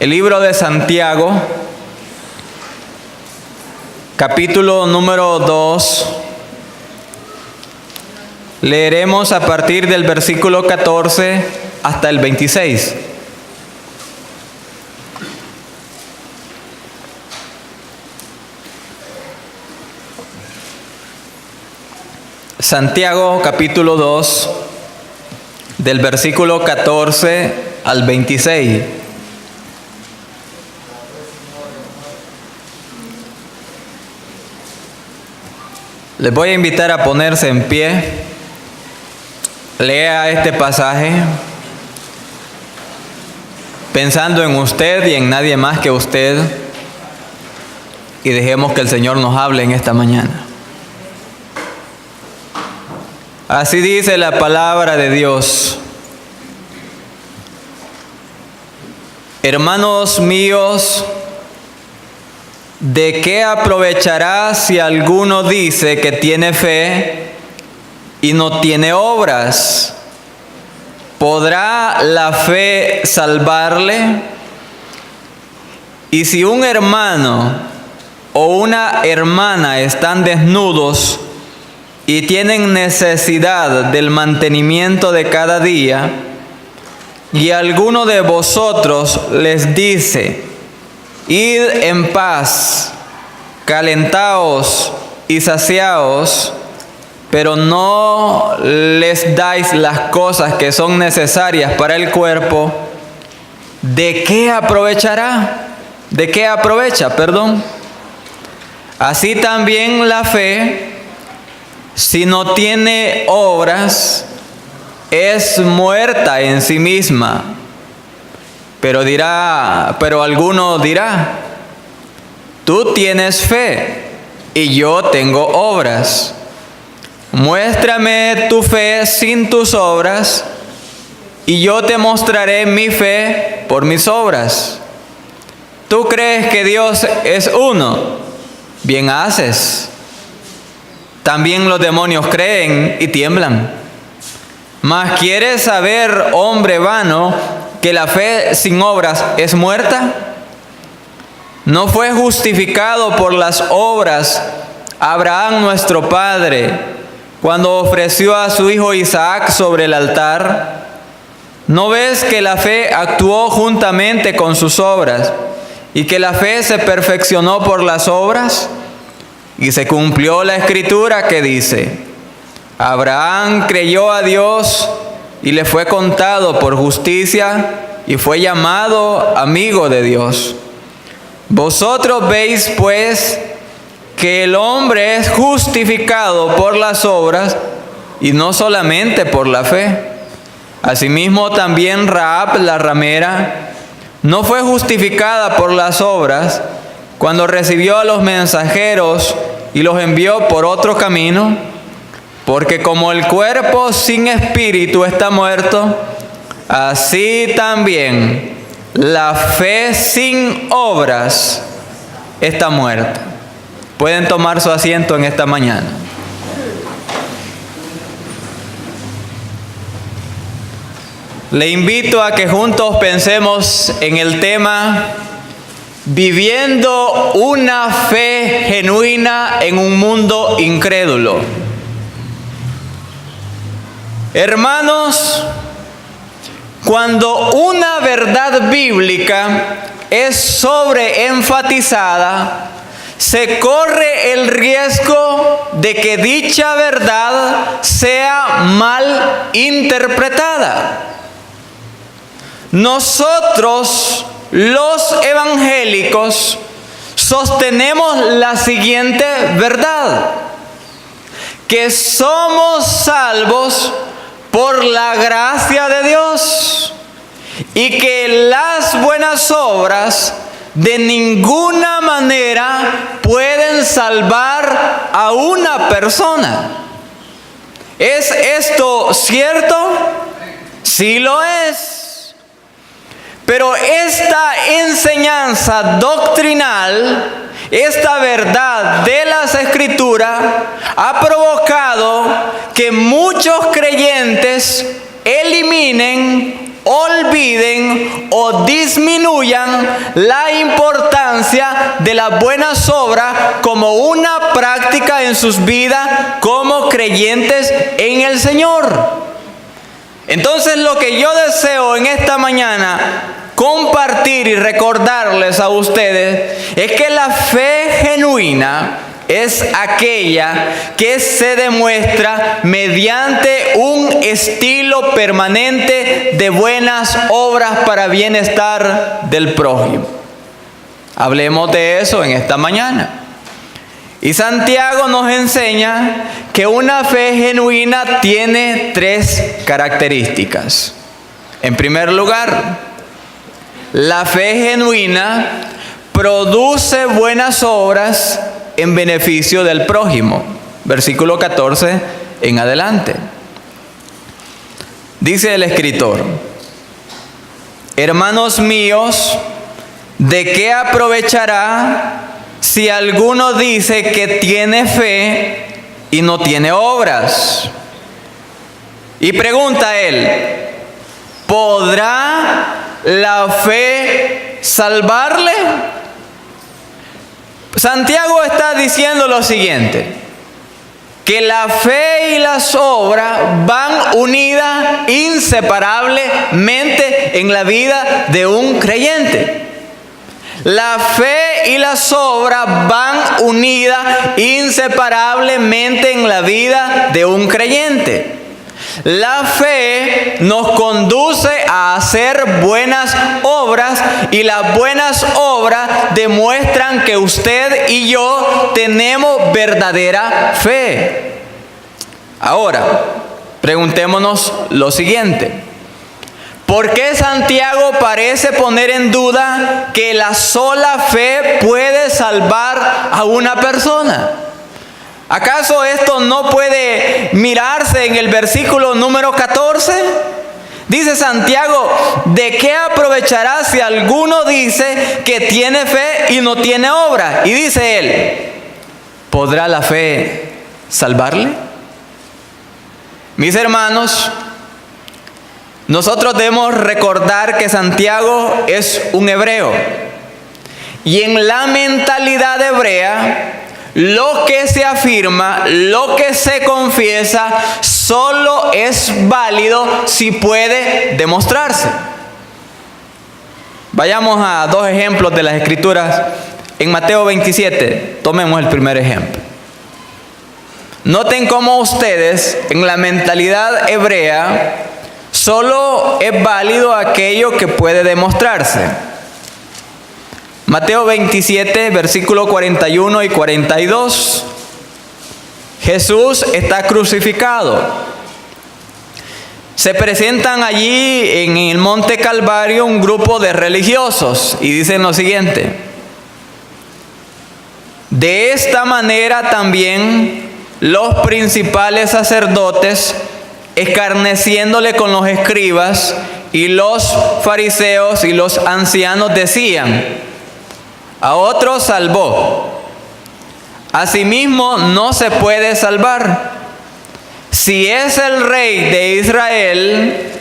El libro de Santiago, capítulo número 2. Leeremos a partir del versículo 14 hasta el 26. Santiago, capítulo 2, del versículo 14 al 26. Les voy a invitar a ponerse en pie. Lea este pasaje pensando en usted y en nadie más que usted, y dejemos que el Señor nos hable en esta mañana. Así dice la palabra de Dios. Hermanos míos, ¿de qué aprovechará si alguno dice que tiene fe y no tiene obras? ¿Podrá la fe salvarle? Y si un hermano o una hermana están desnudos y tienen necesidad del mantenimiento de cada día, y alguno de vosotros les dice: id en paz, calentaos y saciaos, pero no les dais las cosas que son necesarias para el cuerpo, ¿de qué aprovechará? ¿De qué aprovecha? Así también la fe, si no tiene obras, es muerta en sí misma. Pero alguno dirá: tú tienes fe y yo tengo obras. Muéstrame tu fe sin tus obras, y yo te mostraré mi fe por mis obras. ¿Tú crees que Dios es uno? Bien haces. También los demonios creen y tiemblan. Mas ¿quieres saber, hombre vano, que la fe sin obras es muerta? ¿No fue justificado por las obras Abraham nuestro padre cuando ofreció a su hijo Isaac sobre el altar? ¿No ves que la fe actuó juntamente con sus obras y que la fe se perfeccionó por las obras? Y se cumplió la escritura que dice: Abraham creyó a Dios y le fue contado por justicia, y fue llamado amigo de Dios. Vosotros veis pues que el hombre es justificado por las obras y no solamente por la fe. Asimismo también Rahab la ramera no fue justificada por las obras cuando recibió a los mensajeros y los envió por otro camino, porque como el cuerpo sin espíritu está muerto, así también la fe sin obras está muerta. Pueden tomar su asiento en esta mañana. Le invito a que juntos pensemos en el tema viviendo una fe genuina en un mundo incrédulo. Hermanos, cuando una verdad bíblica es sobreenfatizada, se corre el riesgo de que dicha verdad sea mal interpretada. Nosotros, los evangélicos, sostenemos la siguiente verdad: que somos salvos por la gracia de Dios, y que las buenas obras de ninguna manera pueden salvar a una persona. ¿Es esto cierto? Sí lo es. Pero esta enseñanza doctrinal, esta verdad de las Escrituras, ha provocado que muchos creyentes eliminen olviden o disminuyan la importancia de las buenas obras como una práctica en sus vidas como creyentes en el Señor. Entonces, lo que yo deseo en esta mañana compartir y recordarles a ustedes es que la fe genuina es aquella que se demuestra mediante un estilo permanente de buenas obras para bienestar del prójimo. Hablemos de eso en esta mañana. Y Santiago nos enseña que una fe genuina tiene 3 características. En primer lugar, la fe genuina produce buenas obras en beneficio del prójimo. Versículo 14 en adelante. Dice el escritor: hermanos míos, ¿de qué aprovechará si alguno dice que tiene fe y no tiene obras? Y pregunta él: ¿podrá la fe salvarle? Santiago está diciendo lo siguiente: que la fe y las obras van unidas inseparablemente en la vida de un creyente. La fe y las obras van unidas inseparablemente en la vida de un creyente. La fe nos conduce a hacer buenas obras y las buenas obras demuestran que usted y yo tenemos verdadera fe. Ahora, preguntémonos lo siguiente: ¿por qué Santiago parece poner en duda que la sola fe puede salvar a una persona? ¿Acaso esto no puede mirarse en el versículo número 14? Dice Santiago: ¿de qué aprovechará si alguno dice que tiene fe y no tiene obra? Y dice él: ¿podrá la fe salvarle? Mis hermanos, nosotros debemos recordar que Santiago es un hebreo. Y en la mentalidad hebrea, lo que se afirma, lo que se confiesa, solo es válido si puede demostrarse. Vayamos a 2 ejemplos de las Escrituras. En Mateo 27, tomemos el primer ejemplo. Noten cómo ustedes, en la mentalidad hebrea, solo es válido aquello que puede demostrarse. Mateo 27, versículo 41 y 42. Jesús está crucificado. Se presentan allí en el Monte Calvario un grupo de religiosos y dicen lo siguiente: de esta manera también los principales sacerdotes, escarneciéndole con los escribas y los fariseos y los ancianos, decían: a otro salvó, a sí mismo no se puede salvar. Si es el Rey de Israel,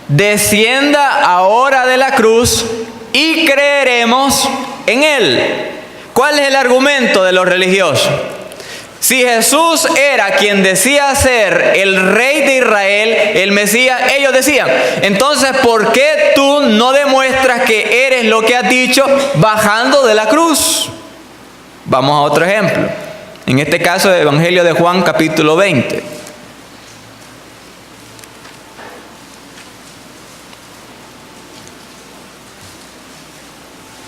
descienda ahora de la cruz y creeremos en él. ¿Cuál es el argumento de los religiosos? Si Jesús era quien decía ser el Rey de Israel, el Mesías, ellos decían: entonces, ¿por qué tú no demuestras que eres lo que has dicho bajando de la cruz? Vamos a otro ejemplo. En este caso, el Evangelio de Juan, capítulo 20.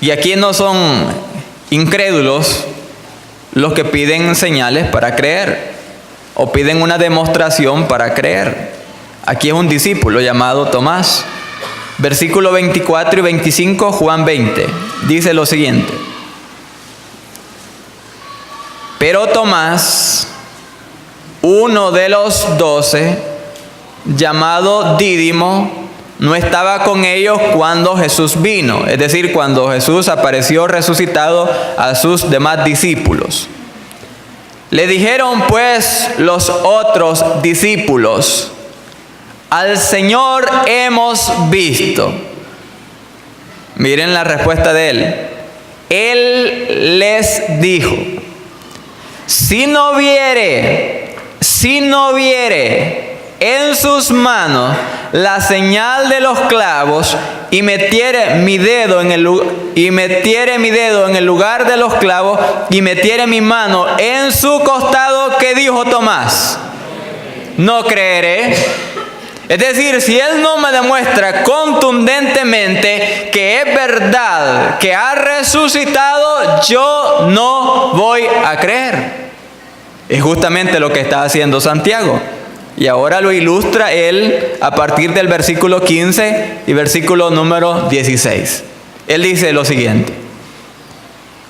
Y aquí no son incrédulos los que piden señales para creer o piden una demostración para creer. Aquí es un discípulo llamado Tomás. Versículo 24 y 25, Juan 20, dice lo siguiente: pero Tomás, uno de los 12, llamado Dídimo, no estaba con ellos cuando Jesús vino, es decir, cuando Jesús apareció resucitado a sus demás discípulos. Le dijeron pues los otros discípulos: al Señor hemos visto. Miren la respuesta de Él. Él les dijo, si no viere en sus manos la señal de los clavos y metiere mi dedo en el lugar de los clavos y metiere mi mano en su costado, ¿qué dijo Tomás? No creeré. Es decir, si Él no me demuestra contundentemente que es verdad, que ha resucitado, yo no voy a creer. Es justamente lo que está haciendo Santiago. Y ahora lo ilustra él a partir del versículo 15 y versículo número 16. Él dice lo siguiente.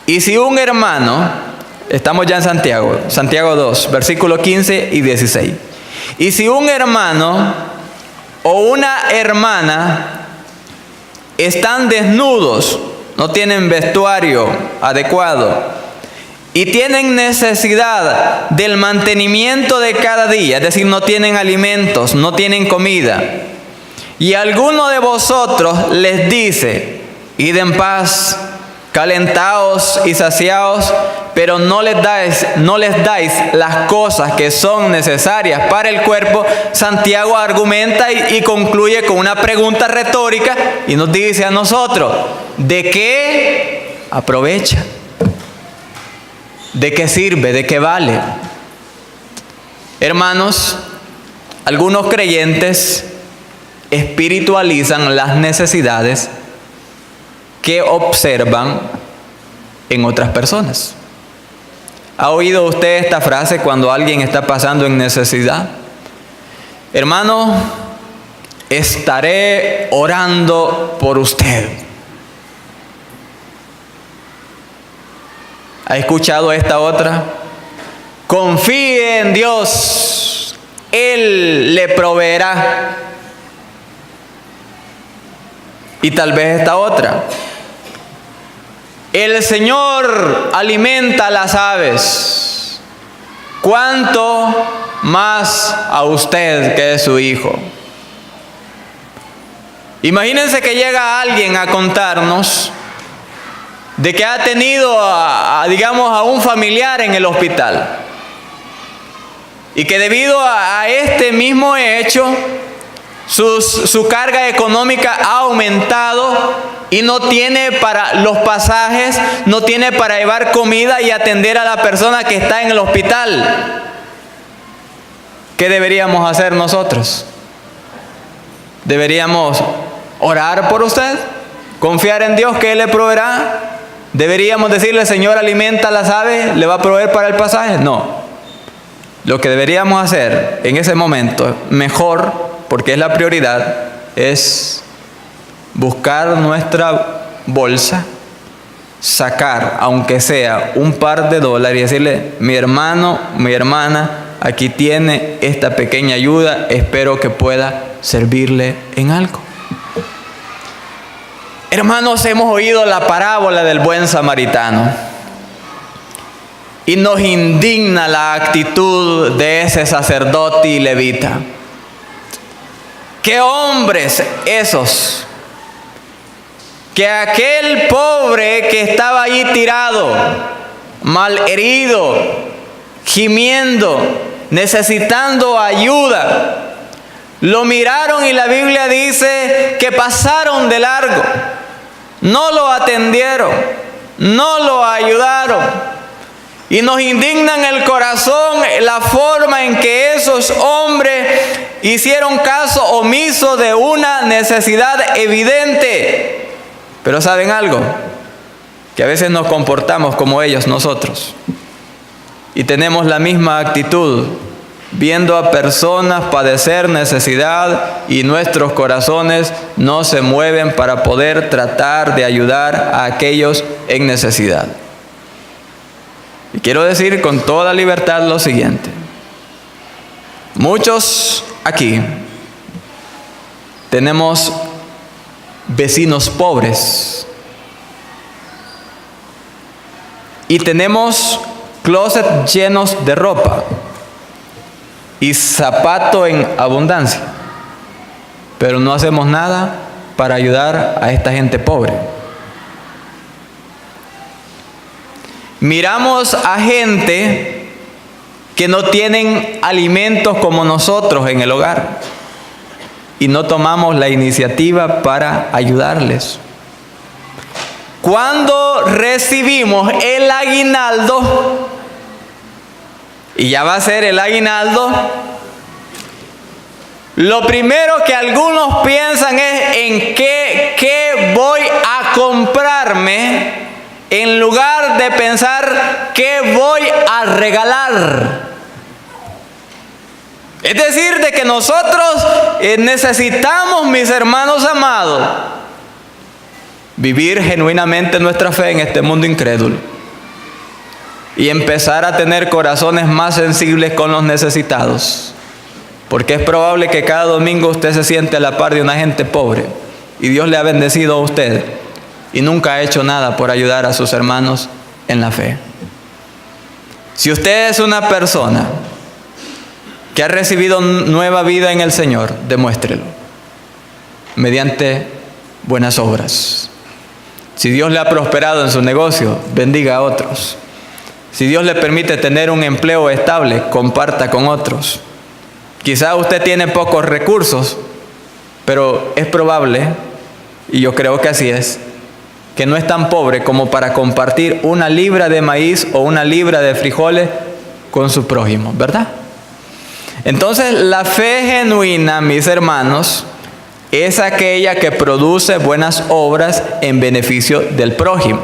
Y si un hermano, estamos ya en Santiago 2, versículo 15 y 16. Y si un hermano o una hermana están desnudos, no tienen vestuario adecuado, y tienen necesidad del mantenimiento de cada día, es decir, no tienen alimentos, no tienen comida, y alguno de vosotros les dice, id en paz, calentaos y saciaos, pero no les dais las cosas que son necesarias para el cuerpo, Santiago argumenta y concluye con una pregunta retórica y nos dice a nosotros, ¿de qué aprovecha? ¿De qué sirve? ¿De qué vale? Hermanos, algunos creyentes espiritualizan las necesidades que observan en otras personas. ¿Ha oído usted esta frase cuando alguien está pasando en necesidad? Hermano, estaré orando por usted. ¿Ha escuchado esta otra? Confíe en Dios, Él le proveerá. Y tal vez esta otra. El Señor alimenta a las aves. ¿Cuánto más a usted que es su hijo? Imagínense que llega alguien a contarnos de que ha tenido a un familiar en el hospital y que debido a este mismo hecho su carga económica ha aumentado y no tiene para los pasajes, no tiene para llevar comida y atender a la persona que está en el hospital. ¿Qué deberíamos hacer nosotros? ¿Deberíamos orar por usted? ¿Confiar en Dios que Él le proveerá? ¿Deberíamos decirle, Señor, alimenta a las aves, le va a proveer para el pasaje? No. Lo que deberíamos hacer en ese momento, mejor, porque es la prioridad, es buscar nuestra bolsa, sacar, aunque sea un par de dólares y decirle, mi hermano, mi hermana, aquí tiene esta pequeña ayuda, espero que pueda servirle en algo. Hermanos, hemos oído la parábola del buen samaritano y nos indigna la actitud de ese sacerdote y levita. ¿Qué hombres esos? Que aquel pobre que estaba allí tirado, malherido, gimiendo, necesitando ayuda, lo miraron y la Biblia dice que pasaron de largo, no lo atendieron, no lo ayudaron. Y nos indignan el corazón la forma en que esos hombres hicieron caso omiso de una necesidad evidente. Pero ¿saben algo? Que a veces nos comportamos como ellos nosotros. Y tenemos la misma actitud, viendo a personas padecer necesidad y nuestros corazones no se mueven para poder tratar de ayudar a aquellos en necesidad. Y quiero decir con toda libertad lo siguiente. Muchos aquí tenemos vecinos pobres y tenemos closets llenos de ropa y zapato en abundancia. pero no hacemos nada para ayudar a esta gente pobre. Miramos a gente que no tienen alimentos como nosotros en el hogar y no tomamos la iniciativa para ayudarles. Cuando recibimos el aguinaldo, y ya va a ser el aguinaldo, lo primero que algunos piensan es en qué voy a comprarme, en lugar de pensar qué voy a regalar. Es decir, de que nosotros necesitamos, mis hermanos amados, vivir genuinamente nuestra fe en este mundo incrédulo y empezar a tener corazones más sensibles con los necesitados. Porque es probable que cada domingo usted se siente a la par de una gente pobre y Dios le ha bendecido a usted y nunca ha hecho nada por ayudar a sus hermanos en la fe. Si usted es una persona que ha recibido nueva vida en el Señor, demuéstrelo mediante buenas obras. Si Dios le ha prosperado en su negocio, bendiga a otros. Si Dios le permite tener un empleo estable, comparta con otros. Quizá usted tiene pocos recursos, pero es probable, y yo creo que así es, que no es tan pobre como para compartir una libra de maíz o una libra de frijoles con su prójimo, ¿verdad? Entonces, la fe genuina, mis hermanos, es aquella que produce buenas obras en beneficio del prójimo.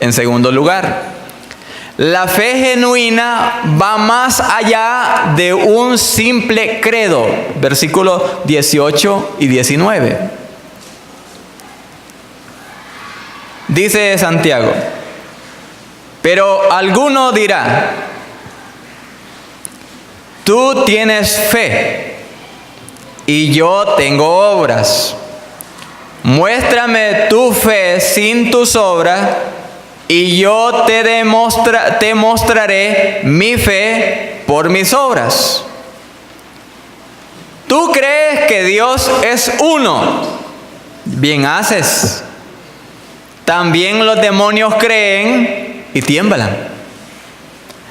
En segundo lugar, la fe genuina va más allá de un simple credo. Versículos 18 y 19. Dice Santiago: pero alguno dirá, tú tienes fe y yo tengo obras. Muéstrame tu fe sin tus obras y yo te mostraré mi fe por mis obras. ¿Tú crees que Dios es uno? Bien haces. También los demonios creen y tiemblan.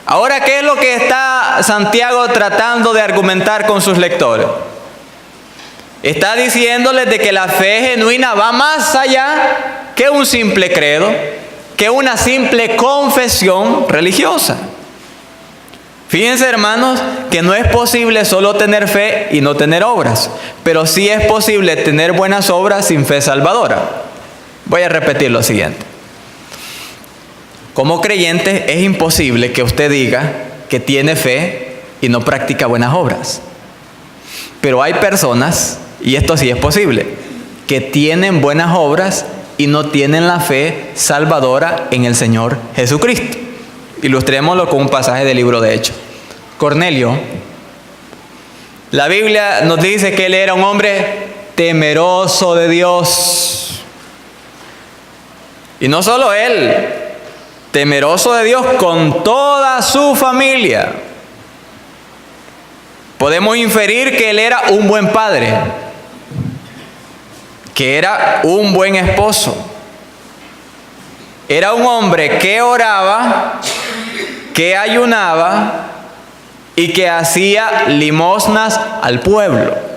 Ahora, ¿qué es lo que está Santiago tratando de argumentar con sus lectores? Está diciéndoles de que la fe genuina va más allá que un simple credo, que una simple confesión religiosa. Fíjense, hermanos, que no es posible solo tener fe y no tener obras, pero sí es posible tener buenas obras sin fe salvadora. Voy a repetir lo siguiente. Como creyente es imposible que usted diga que tiene fe y no practica buenas obras. Pero hay personas, y esto sí es posible, que tienen buenas obras y no tienen la fe salvadora en el Señor Jesucristo. Ilustrémoslo con un pasaje del libro de Hechos. Cornelio, la Biblia nos dice que él era un hombre temeroso de Dios. Y no solo él, temeroso de Dios con toda su familia. Podemos inferir que él era un buen padre, que era un buen esposo. Era un hombre que oraba, que ayunaba y que hacía limosnas al pueblo.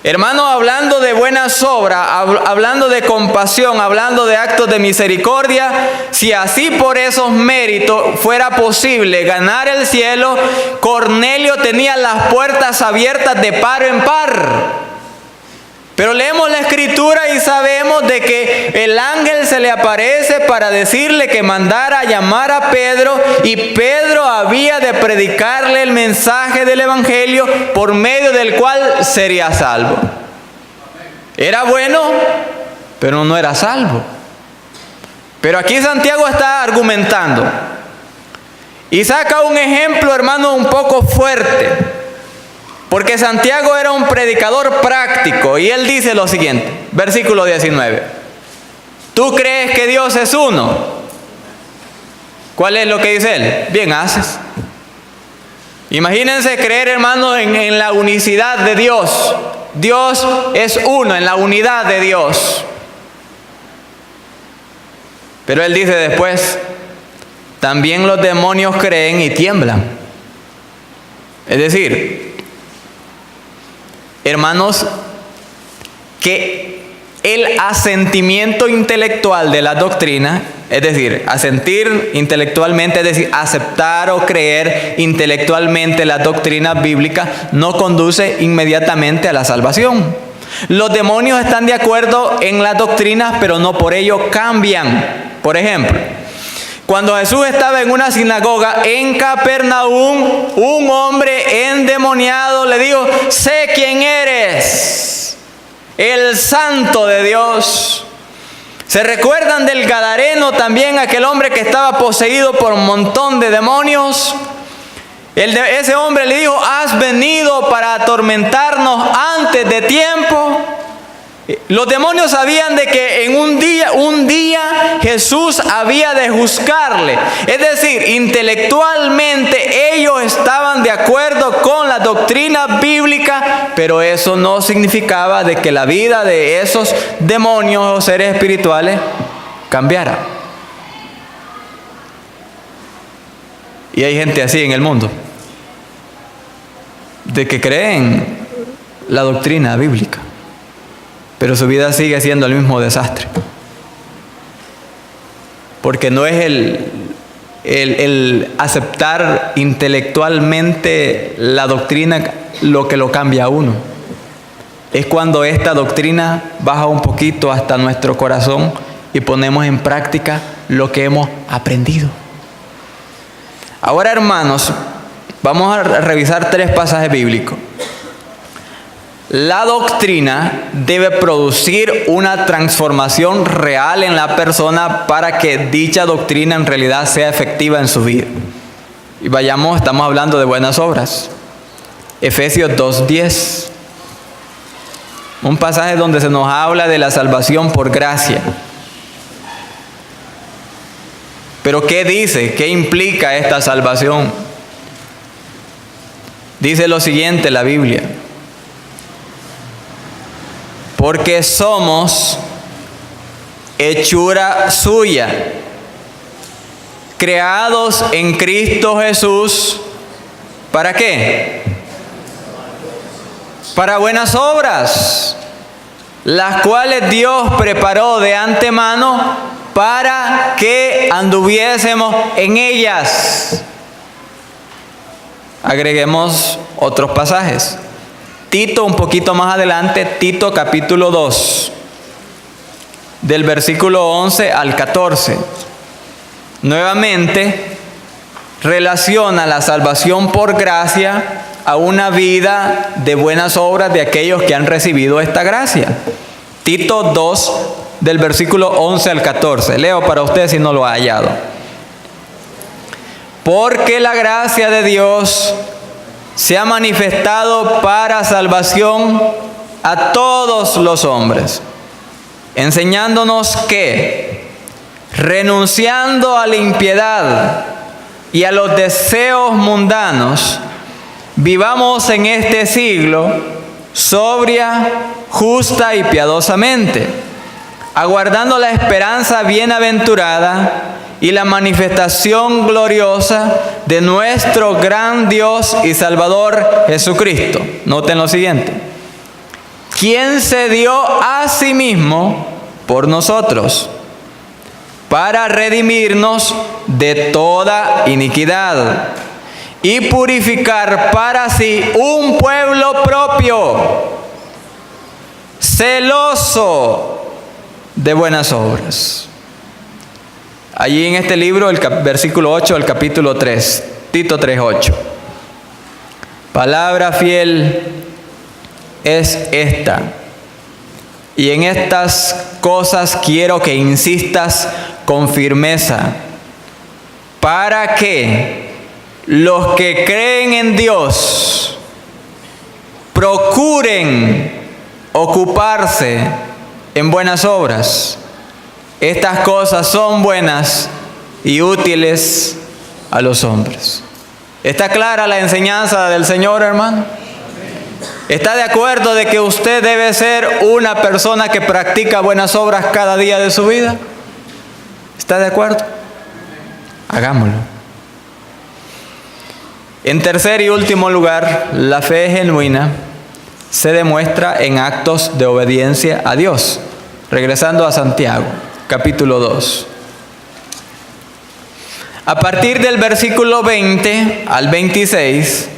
Hermanos, hablando de buenas obras, hablando de compasión, hablando de actos de misericordia, si así por esos méritos fuera posible ganar el cielo, Cornelio tenía las puertas abiertas de par en par. Pero leemos la escritura y sabemos de que el ángel se le aparece para decirle que mandara a llamar a Pedro, y Pedro había de predicarle el mensaje del evangelio por medio del cual sería salvo. Era bueno, pero no era salvo. Pero aquí Santiago está argumentando y saca un ejemplo, hermano, un poco fuerte. Porque Santiago era un predicador práctico y él dice lo siguiente, versículo 19. ¿Tú crees que Dios es uno? ¿Cuál es lo que dice él? Bien haces. Imagínense creer, hermanos, en la unicidad de Dios. Dios es uno, en la unidad de Dios. Pero Él dice después, también los demonios creen y tiemblan. Es decir, hermanos, que el asentimiento intelectual de la doctrina, es decir, asentir intelectualmente, es decir, aceptar o creer intelectualmente la doctrina bíblica, no conduce inmediatamente a la salvación. Los demonios están de acuerdo en las doctrinas, pero no por ello cambian. Por ejemplo, cuando Jesús estaba en una sinagoga en Capernaum, un hombre endemoniado le dijo: sé quién eres, el Santo de Dios. ¿Se recuerdan del Gadareno también, aquel hombre que estaba poseído por un montón de demonios? Ese hombre le dijo: ¿has venido para atormentarnos antes de tiempo? Los demonios sabían de que en un día Jesús había de juzgarle. Es decir, intelectualmente ellos estaban de acuerdo con la doctrina bíblica, pero eso no significaba de que la vida de esos demonios o seres espirituales cambiara. Y hay gente así en el mundo, de que creen la doctrina bíblica, pero su vida sigue siendo el mismo desastre. Porque no es el aceptar intelectualmente la doctrina lo que lo cambia a uno. Es cuando esta doctrina baja un poquito hasta nuestro corazón y ponemos en práctica lo que hemos aprendido. Ahora, hermanos, vamos a revisar 3 pasajes bíblicos. La doctrina debe producir una transformación real en la persona para que dicha doctrina en realidad sea efectiva en su vida. Y vayamos, estamos hablando de buenas obras. Efesios 2:10. Un pasaje donde se nos habla de la salvación por gracia. Pero ¿qué dice? ¿Qué implica esta salvación? Dice lo siguiente la Biblia: porque somos hechura suya, creados en Cristo Jesús. ¿Para qué? Para buenas obras, las cuales Dios preparó de antemano para que anduviésemos en ellas. Agreguemos otros pasajes. Tito, un poquito más adelante, Tito capítulo 2, del versículo 11 al 14. Nuevamente relaciona la salvación por gracia a una vida de buenas obras de aquellos que han recibido esta gracia. Tito 2, del versículo 11 al 14. Leo para usted si no lo ha hallado. Porque la gracia de Dios se ha manifestado para salvación a todos los hombres, enseñándonos que, renunciando a la impiedad y a los deseos mundanos, vivamos en este siglo sobria, justa y piadosamente, aguardando la esperanza bienaventurada y la manifestación gloriosa de nuestro gran Dios y Salvador Jesucristo. Noten lo siguiente: quien se dio a sí mismo por nosotros, para redimirnos de toda iniquidad y purificar para sí un pueblo propio, celoso de buenas obras. Allí en este libro, el versículo 8 del capítulo 3, Tito 3:8. Palabra fiel es esta, y en estas cosas quiero que insistas con firmeza, para que los que creen en Dios procuren ocuparse en buenas obras. Estas cosas son buenas y útiles a los hombres. ¿Está clara la enseñanza del Señor, hermano? ¿Está de acuerdo de que usted debe ser una persona que practica buenas obras cada día de su vida? ¿Está de acuerdo? Hagámoslo. En tercer y último lugar, la fe genuina se demuestra en actos de obediencia a Dios. Regresando a Santiago, capítulo 2. A partir del versículo 20 al 26,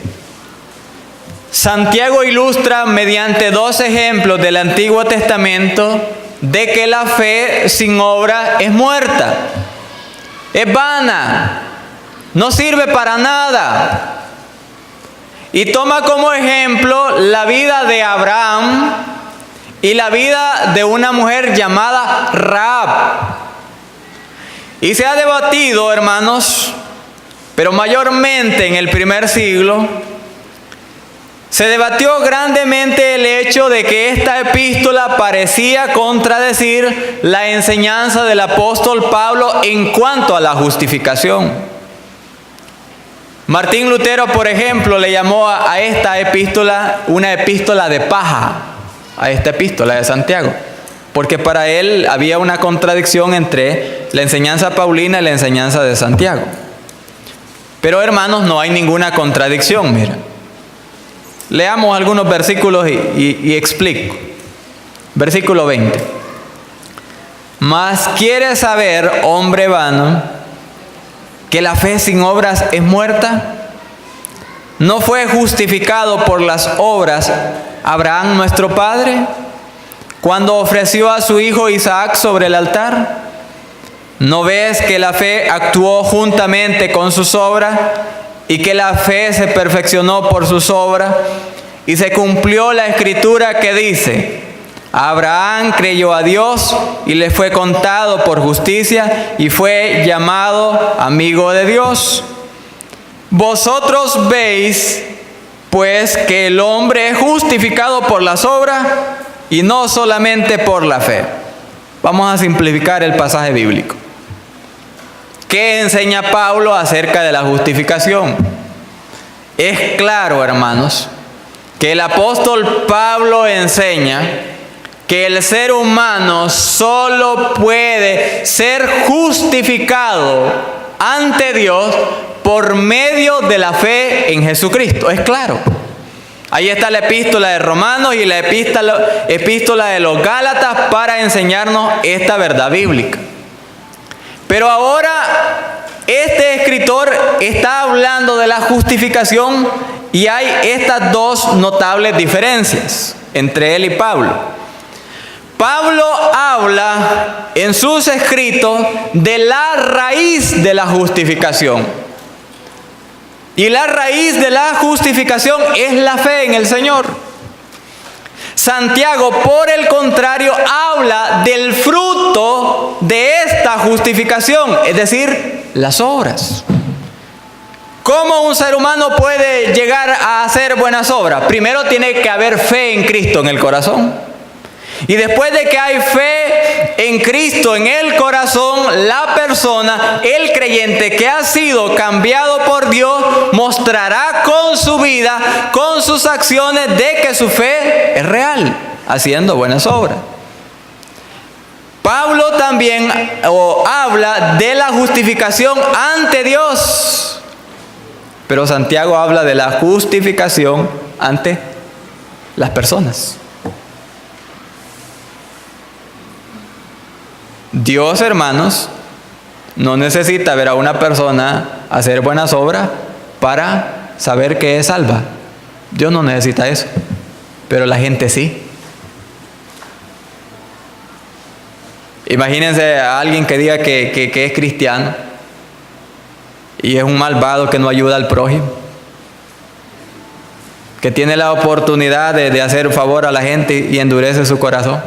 Santiago ilustra mediante 2 ejemplos del Antiguo Testamento de que la fe sin obra es muerta, es vana, no sirve para nada. Y toma como ejemplo la vida de Abraham y la vida de una mujer llamada Rahab. Y se ha debatido, hermanos, pero mayormente en el primer siglo, se debatió grandemente el hecho de que esta epístola parecía contradecir la enseñanza del apóstol Pablo en cuanto a la justificación. Martín Lutero, por ejemplo, le llamó a esta epístola una epístola de paja, a esta epístola de Santiago, porque para él había una contradicción entre la enseñanza paulina y la enseñanza de Santiago. Pero, hermanos, no hay ninguna contradicción, mira. Leamos algunos versículos y explico. Versículo 20. Mas ¿quieres saber, hombre vano, que la fe sin obras es muerta? ¿No fue justificado por las obras Abraham nuestro padre, cuando ofreció a su hijo Isaac sobre el altar? ¿No ves que la fe actuó juntamente con sus obras, y que la fe se perfeccionó por sus obras? Y se cumplió la escritura que dice: Abraham creyó a Dios y le fue contado por justicia, y fue llamado amigo de Dios. Vosotros veis, pues, que el hombre es justificado por las obras y no solamente por la fe. Vamos a simplificar el pasaje bíblico. ¿Qué enseña Pablo acerca de la justificación? Es claro, hermanos, que el apóstol Pablo enseña que el ser humano solo puede ser justificado ante Dios por medio de la fe en Jesucristo. Es claro. Ahí está la epístola de Romanos y la epístola de los Gálatas para enseñarnos esta verdad bíblica. Pero ahora este escritor está hablando de la justificación y hay estas 2 notables diferencias entre él y Pablo. Pablo habla en sus escritos de la raíz de la justificación. Y la raíz de la justificación es la fe en el Señor. Santiago, por el contrario, habla del fruto de esta justificación, es decir, las obras. ¿Cómo un ser humano puede llegar a hacer buenas obras? Primero tiene que haber fe en Cristo en el corazón. Y después de que hay fe en Cristo en el corazón, la persona, el creyente que ha sido cambiado por Dios, mostrará con su vida, con sus acciones, de que su fe es real, haciendo buenas obras. Pablo también habla de la justificación ante Dios, pero Santiago habla de la justificación ante las personas. Dios, hermanos, no necesita ver a una persona hacer buenas obras para saber que es salva. Dios no necesita eso, pero la gente sí. Imagínense a alguien que diga que es cristiano y es un malvado que no ayuda al prójimo, que tiene la oportunidad de hacer un favor a la gente y endurece su corazón.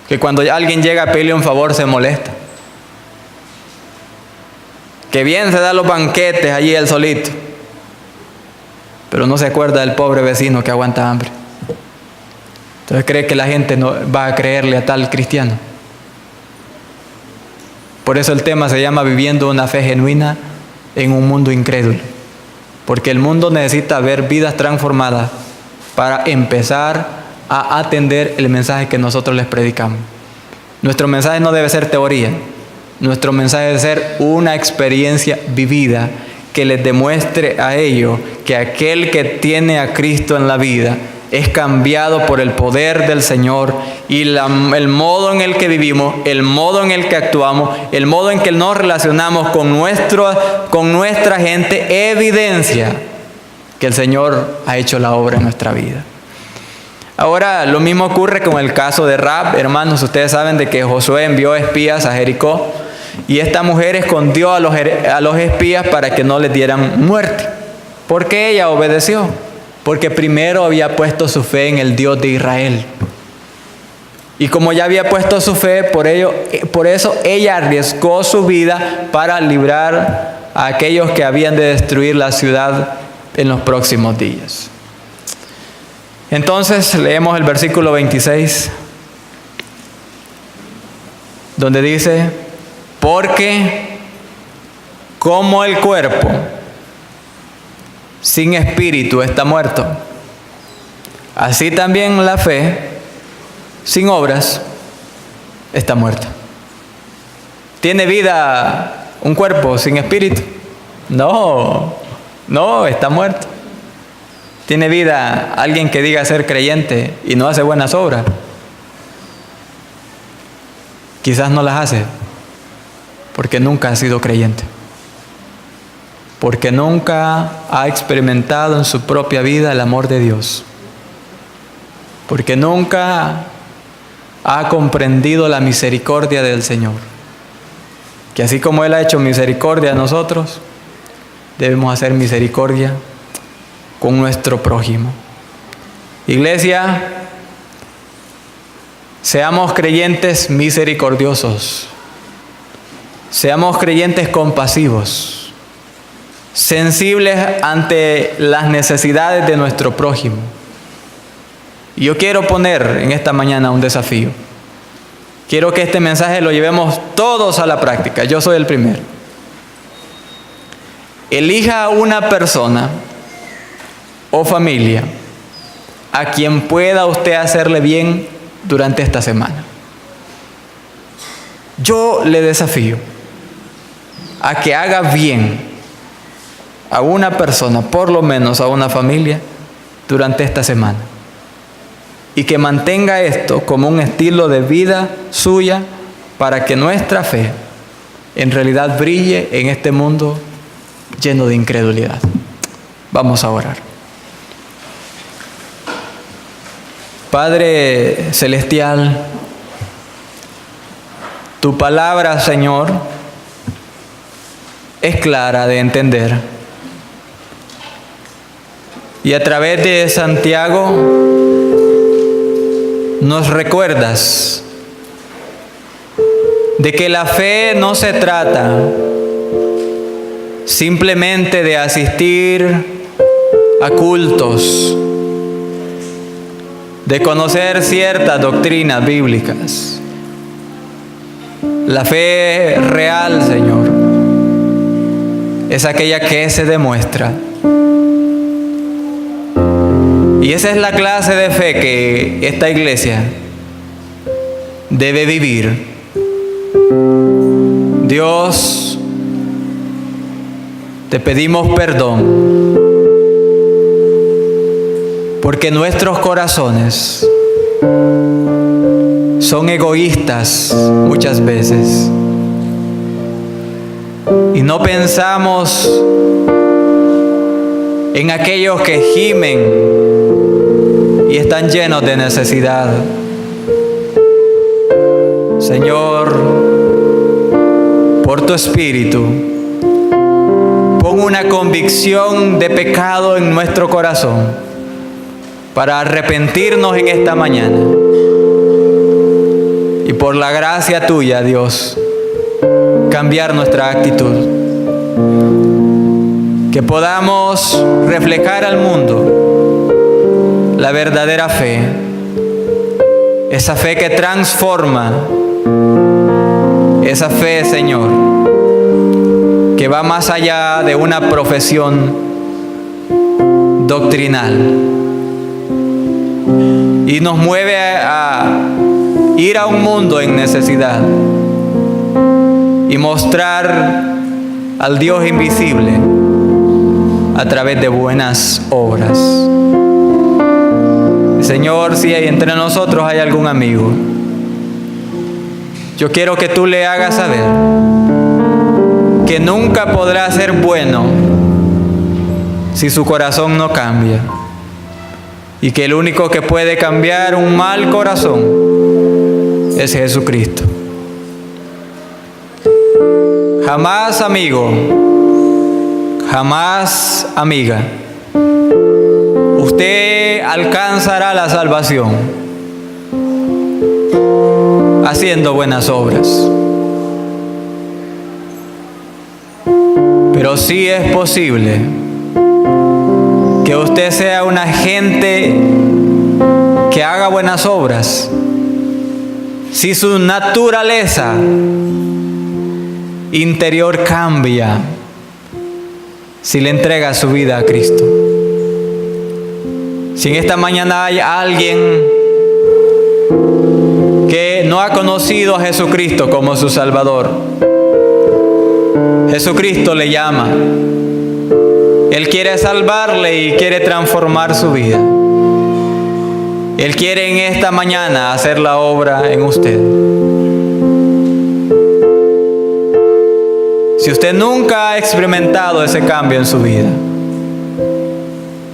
Que cuando alguien llega a pedirle un favor se molesta. Que bien se da los banquetes allí él solito, pero no se acuerda del pobre vecino que aguanta hambre. Entonces cree que la gente no va a creerle a tal cristiano. Por eso el tema se llama Viviendo una fe genuina en un mundo incrédulo. Porque el mundo necesita ver vidas transformadas para empezar a atender el mensaje que nosotros les predicamos. Nuestro mensaje no debe ser teoría. Nuestro mensaje debe ser una experiencia vivida que les demuestre a ellos que aquel que tiene a Cristo en la vida es cambiado por el poder del Señor, y el modo en el que vivimos, el modo en el que actuamos, el modo en que nos relacionamos con nuestra gente evidencia que el Señor ha hecho la obra en nuestra vida. Ahora, lo mismo ocurre con el caso de Rahab. Hermanos, ustedes saben de que Josué envió espías a Jericó, y esta mujer escondió a los espías para que no les dieran muerte. ¿Por qué ella obedeció? Porque primero había puesto su fe en el Dios de Israel. Y como ya había puesto su fe, por eso ella arriesgó su vida para librar a aquellos que habían de destruir la ciudad en los próximos días. Entonces leemos el versículo 26, donde dice: porque como el cuerpo sin espíritu está muerto, así también la fe sin obras está muerta. ¿Tiene vida un cuerpo sin espíritu? No, está muerto. ¿Tiene vida alguien que diga ser creyente y no hace buenas obras? Quizás no las hace porque nunca ha sido creyente, porque nunca ha experimentado en su propia vida el amor de Dios, porque nunca ha comprendido la misericordia del Señor, que así como Él ha hecho misericordia a nosotros, debemos hacer misericordia con nuestro prójimo. Iglesia, seamos creyentes misericordiosos, seamos creyentes compasivos, sensibles ante las necesidades de nuestro prójimo. Y yo quiero poner en esta mañana un desafío. Quiero que este mensaje lo llevemos todos a la práctica. Yo soy el primero. Elija una persona o familia a quien pueda usted hacerle bien durante esta semana. Yo le desafío a que haga bien a una persona, por lo menos a una familia, durante esta semana, y que mantenga esto como un estilo de vida suya para que nuestra fe en realidad brille en este mundo lleno de incredulidad. Vamos a orar. Padre Celestial, tu palabra, Señor, es clara de entender. Y a través de Santiago nos recuerdas de que la fe no se trata simplemente de asistir a cultos, de conocer ciertas doctrinas bíblicas. La fe real, Señor, es aquella que se demuestra. Y esa es la clase de fe que esta iglesia debe vivir. Dios, te pedimos perdón porque nuestros corazones son egoístas muchas veces y no pensamos en aquellos que gimen y están llenos de necesidad. Señor, por tu Espíritu, pon una convicción de pecado en nuestro corazón para arrepentirnos en esta mañana. Y por la gracia tuya, Dios, cambiar nuestra actitud. Que podamos reflejar al mundo la verdadera fe, esa fe que transforma, esa fe, Señor, que que va más allá de una profesión doctrinal y nos mueve a ir a un mundo en necesidad y mostrar al Dios invisible a través de buenas obras. Señor, si entre nosotros hay algún amigo, yo quiero que tú le hagas saber que nunca podrá ser bueno si su corazón no cambia, y que el único que puede cambiar un mal corazón es Jesucristo. Jamás, amigo, jamás, amiga, usted alcanzará la salvación haciendo buenas obras. Pero sí es posible que usted sea una gente que haga buenas obras si su naturaleza interior cambia, si le entrega su vida a Cristo. Si en esta mañana hay alguien que no ha conocido a Jesucristo como su Salvador, Jesucristo le llama. Él quiere salvarle y quiere transformar su vida. Él quiere en esta mañana hacer la obra en usted. Si usted nunca ha experimentado ese cambio en su vida,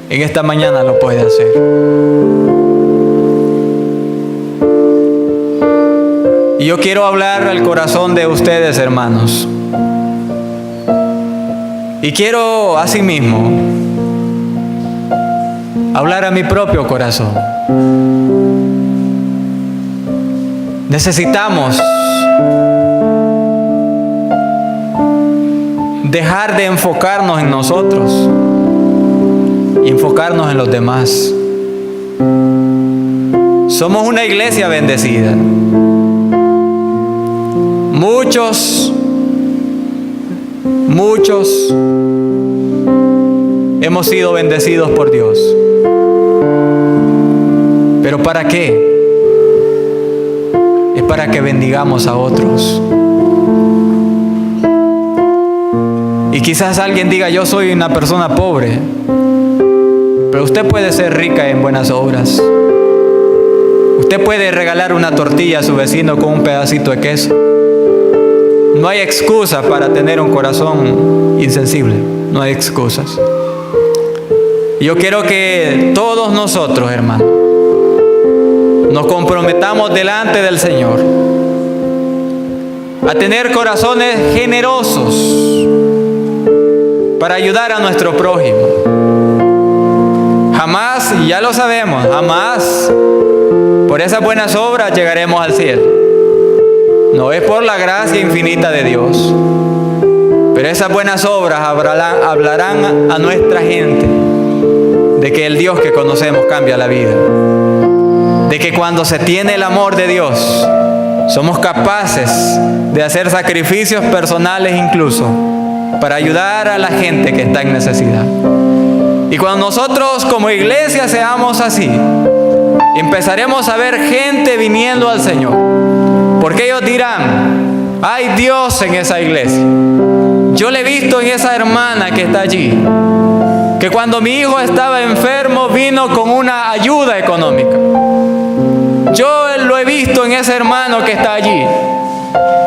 en esta mañana lo puede hacer. Y yo quiero hablar al corazón de ustedes, hermanos. Y quiero asimismo hablar a mi propio corazón. Necesitamos dejar de enfocarnos en nosotros y enfocarnos en los demás. Somos una iglesia bendecida. Muchos hemos sido bendecidos por Dios. ¿Pero para qué? Es para que bendigamos a otros. Y quizás alguien diga: yo soy una persona pobre. Pero usted puede ser rica en buenas obras. Usted puede regalar una tortilla a su vecino con un pedacito de queso. No hay excusa para tener un corazón insensible. No hay excusas. Yo quiero que todos nosotros, hermanos, nos comprometamos delante del Señor a tener corazones generosos para ayudar a nuestro prójimo. Jamás, y ya lo sabemos, jamás por esas buenas obras llegaremos al cielo. No es por la gracia infinita de Dios, pero esas buenas obras hablarán a nuestra gente de que el Dios que conocemos cambia la vida, de que cuando se tiene el amor de Dios somos capaces de hacer sacrificios personales incluso para ayudar a la gente que está en necesidad. Y cuando nosotros como iglesia seamos así, empezaremos a ver gente viniendo al Señor, porque ellos dirán: hay Dios en esa iglesia. Yo le he visto en esa hermana que está allí, que cuando mi hijo estaba enfermo vino con una ayuda económica. Yo lo he visto en ese hermano que está allí,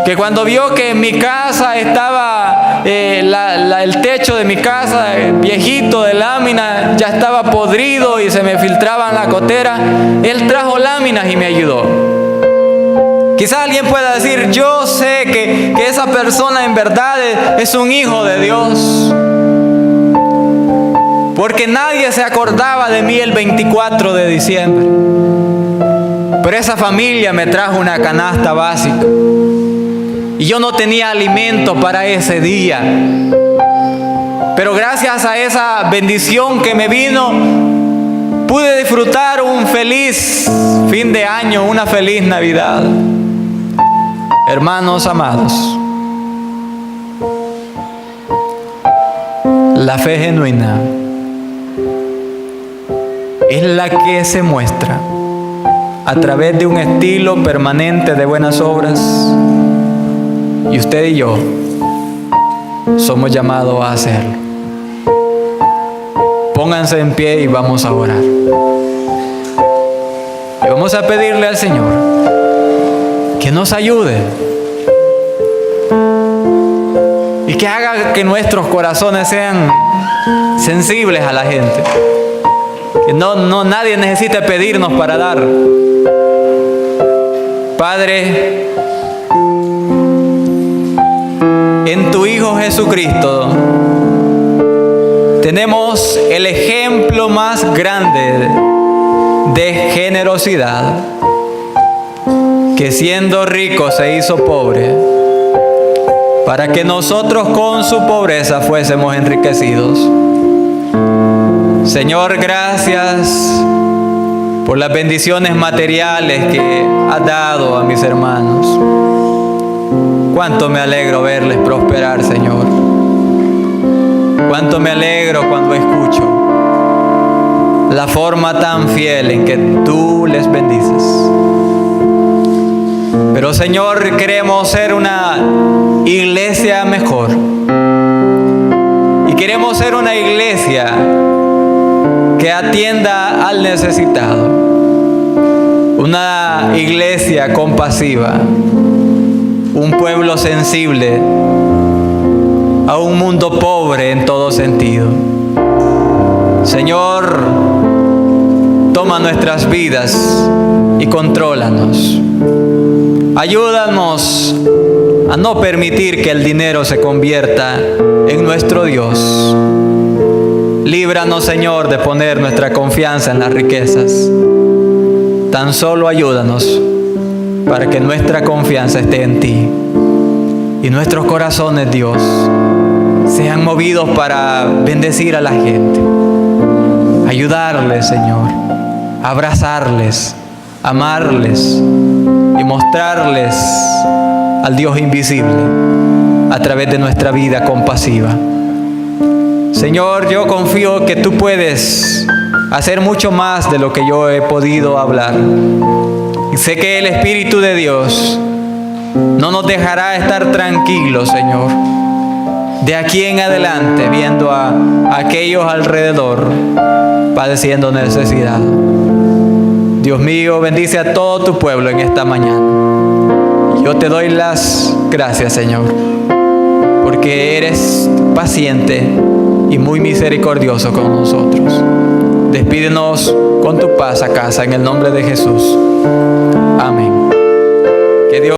que cuando vio que en mi casa estaba el techo de mi casa viejito de lámina, ya estaba podrido y se me filtraba en la gotera, él trajo láminas y me ayudó. Quizá alguien pueda decir: yo sé que esa persona en verdad es un hijo de Dios, porque nadie se acordaba de mí el 24 de diciembre. Pero esa familia me trajo una canasta básica y yo no tenía alimento para ese día. Pero gracias a esa bendición que me vino, pude disfrutar un feliz fin de año, una feliz Navidad. Hermanos amados, La fe genuina es la que se muestra a través de un estilo permanente de buenas obras, y usted y yo somos llamados a hacerlo. Pónganse en pie y vamos a orar. Y vamos a pedirle al Señor que nos ayude y que haga que nuestros corazones sean sensibles a la gente. Que nadie necesite pedirnos para dar. Padre, en tu Hijo Jesucristo tenemos el ejemplo más grande de generosidad, que siendo rico se hizo pobre, para que nosotros con su pobreza fuésemos enriquecidos. Señor, gracias por las bendiciones materiales que has dado a mis hermanos. Cuánto me alegro verles prosperar, Señor. Cuánto me alegro cuando escucho la forma tan fiel en que tú les bendices. Pero, Señor, queremos ser una iglesia mejor. Y queremos ser una iglesia que atienda al necesitado. Una iglesia compasiva. Un pueblo sensible a un mundo pobre en todo sentido. Señor, toma nuestras vidas y contrólanos. Ayúdanos a no permitir que el dinero se convierta en nuestro Dios. Líbranos, Señor, de poner nuestra confianza en las riquezas. Tan solo ayúdanos para que nuestra confianza esté en ti y nuestros corazones, Dios, sean movidos para bendecir a la gente, ayudarles, Señor, abrazarles, amarles y mostrarles al Dios invisible a través de nuestra vida compasiva. Señor, yo confío que tú puedes hacer mucho más de lo que yo he podido hablar. Y sé que el Espíritu de Dios no nos dejará estar tranquilos, Señor, de aquí en adelante, viendo a aquellos alrededor padeciendo necesidad. Dios mío, bendice a todo tu pueblo en esta mañana. Yo te doy las gracias, Señor, porque eres paciente y muy misericordioso con nosotros. Despídenos con tu paz a casa en el nombre de Jesús. Amén.